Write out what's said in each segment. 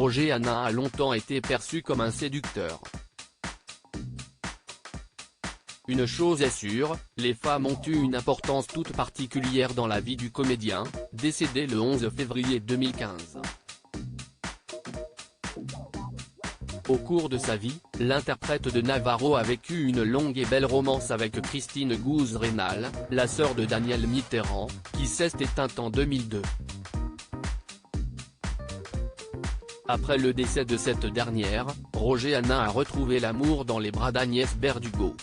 Roger Hannin a longtemps été perçu comme un séducteur. Une chose est sûre, les femmes ont eu une importance toute particulière dans la vie du comédien, décédé le 11 février 2015. Au cours de sa vie, l'interprète de Navarro a vécu une longue et belle romance avec Christine Gouze-Raynal, la sœur de Daniel Mitterrand, qui s'est éteinte en 2002. Après le décès de cette dernière, Roger Hannin a retrouvé l'amour dans les bras d'Agnès Berdugo.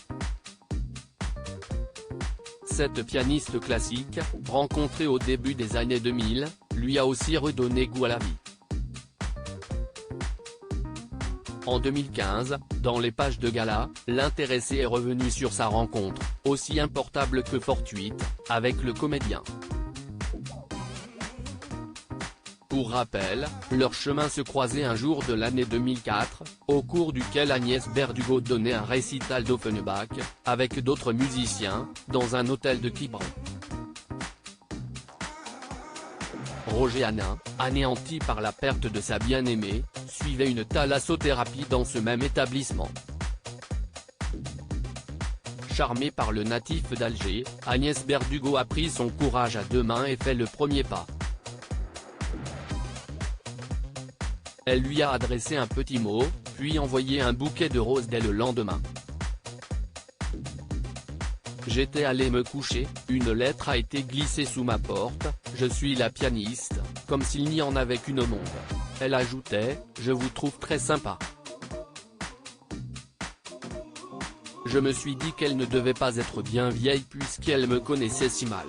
Cette pianiste classique, rencontrée au début des années 2000, lui a aussi redonné goût à la vie. En 2015, dans les pages de gala, l'intéressé est revenu sur sa rencontre, aussi importable que fortuite, avec le comédien. Pour rappel, leurs chemins se croisaient un jour de l'année 2004, au cours duquel Agnès Berdugo donnait un récital d'Offenbach, avec d'autres musiciens, dans un hôtel de Quiberon. Roger Hannin, anéanti par la perte de sa bien-aimée, suivait une thalassothérapie dans ce même établissement. Charmée par le natif d'Alger, Agnès Berdugo a pris son courage à deux mains et fait le premier pas. Elle lui a adressé un petit mot, puis envoyé un bouquet de roses dès le lendemain. J'étais allé me coucher, une lettre a été glissée sous ma porte, je suis la pianiste, comme s'il n'y en avait qu'une au monde. Elle ajoutait, je vous trouve très sympa. Je me suis dit qu'elle ne devait pas être bien vieille puisqu'elle me connaissait si mal.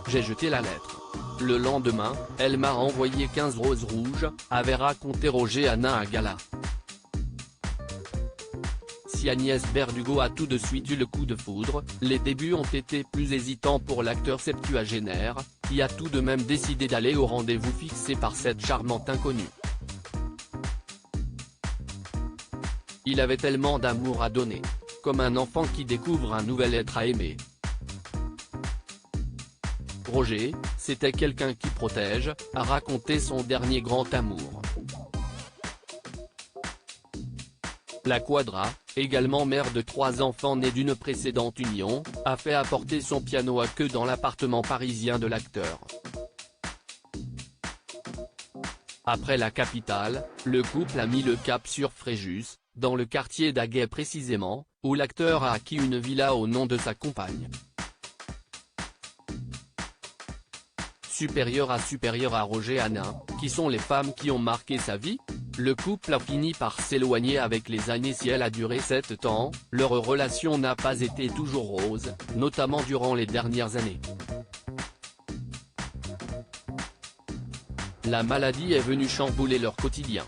J'ai jeté la lettre. Le lendemain, elle m'a envoyé 15 roses rouges, avait raconté Roger Hannin à gala. Si Agnès Berdugo a tout de suite eu le coup de foudre, les débuts ont été plus hésitants pour l'acteur septuagénaire, qui a tout de même décidé d'aller au rendez-vous fixé par cette charmante inconnue. Il avait tellement d'amour à donner. Comme un enfant qui découvre un nouvel être à aimer. Roger, c'était quelqu'un qui protège, a raconté son dernier grand amour. La Quadra, également mère de 3 enfants nés d'une précédente union, a fait apporter son piano à queue dans l'appartement parisien de l'acteur. Après la capitale, le couple a mis le cap sur Fréjus, dans le quartier d'Aguet précisément, où l'acteur a acquis une villa au nom de sa compagne. Supérieur à Roger Hannin, qui sont les femmes qui ont marqué sa vie? Le couple a fini par s'éloigner avec les années. Si elle a duré 7 ans, leur relation n'a pas été toujours rose, notamment durant les dernières années. La maladie est venue chambouler leur quotidien.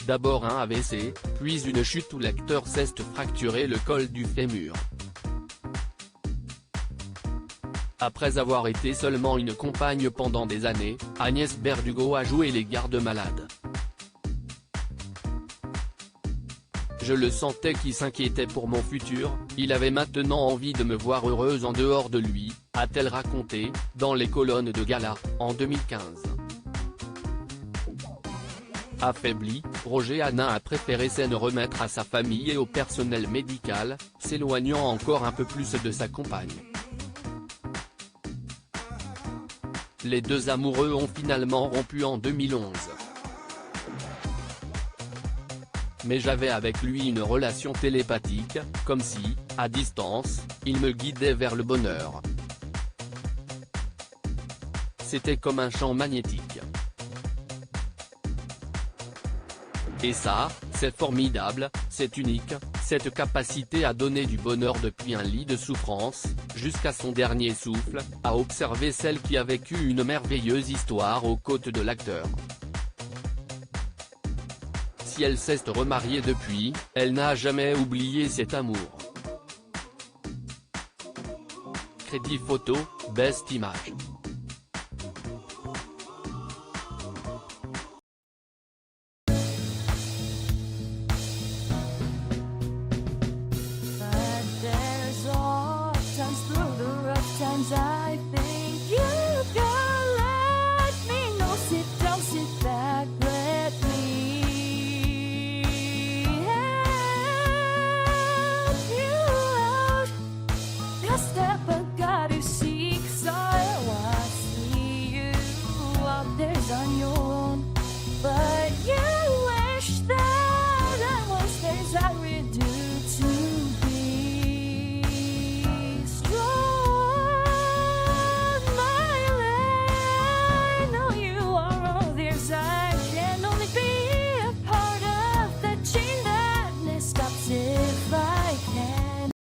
D'abord un AVC, puis une chute où l'acteur s'est fracturé le col du fémur. Après avoir été seulement une compagne pendant des années, Agnès Berdugo a joué les gardes-malades. Je le sentais qu'il s'inquiétait pour mon futur, il avait maintenant envie de me voir heureuse en dehors de lui, a-t-elle raconté, dans les colonnes de gala, en 2015. Affaibli, Roger Hannin a préféré s'en remettre à sa famille et au personnel médical, s'éloignant encore un peu plus de sa compagne. Les deux amoureux ont finalement rompu en 2011. Mais j'avais avec lui une relation télépathique, comme si, à distance, il me guidait vers le bonheur. C'était comme un champ magnétique. Et ça, c'est formidable, c'est unique, cette capacité à donner du bonheur depuis un lit de souffrance, jusqu'à son dernier souffle, a observé celle qui a vécu une merveilleuse histoire aux côtés de l'acteur. Si elle s'est remariée depuis, elle n'a jamais oublié cet amour. Crédit photo, Best Image.